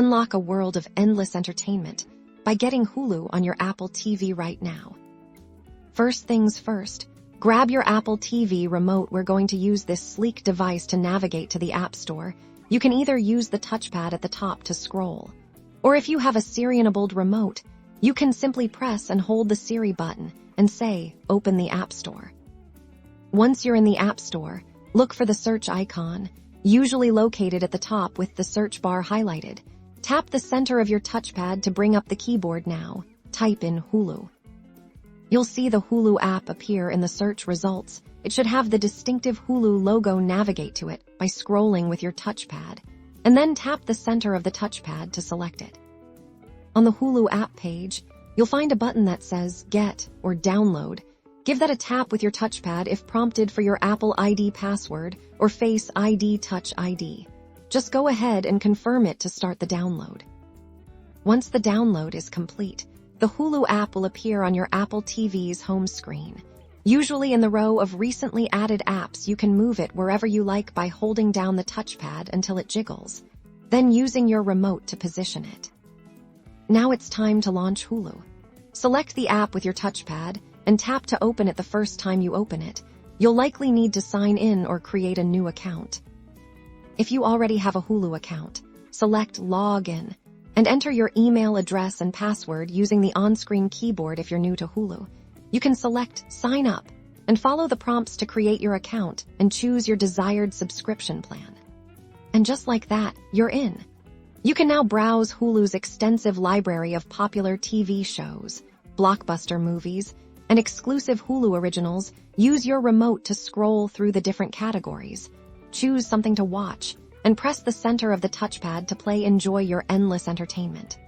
Unlock a world of endless entertainment by getting Hulu on your Apple TV right now. First things first, grab your Apple TV remote. We're going to use this sleek device to navigate to the App Store. You can either use the touchpad at the top to scroll, or if you have a Siri-enabled remote, you can simply press and hold the Siri button and say, "Open the App Store." Once you're in the App Store, look for the search icon, usually located at the top with the search bar highlighted. Tap the center of your touchpad to bring up the keyboard now. Type in Hulu. You'll see the Hulu app appear in the search results. It should have the distinctive Hulu logo. Navigate to it by scrolling with your touchpad, and then tap the center of the touchpad to select it. On the Hulu app page, you'll find a button that says Get or Download. Give that a tap with your touchpad if prompted for your Apple ID password or Face ID Touch ID. Just go ahead and confirm it to start the download. Once the download is complete, the Hulu app will appear on your Apple TV's home screen. Usually in the row of recently added apps, you can move it wherever you like by holding down the touchpad until it jiggles, then using your remote to position it. Now it's time to launch Hulu. Select the app with your touchpad and tap to open it. The first time you open it, you'll likely need to sign in or create a new account. If you already have a Hulu account, select Login and enter your email address and password using the on-screen keyboard. If you're new to Hulu, you can select Sign Up and follow the prompts to create your account and choose your desired subscription plan. And just like that, you're in. You can now browse Hulu's extensive library of popular TV shows, blockbuster movies, and exclusive Hulu originals. Use your remote to scroll through the different categories. Choose something to watch and press the center of the touchpad to play. Enjoy your endless entertainment.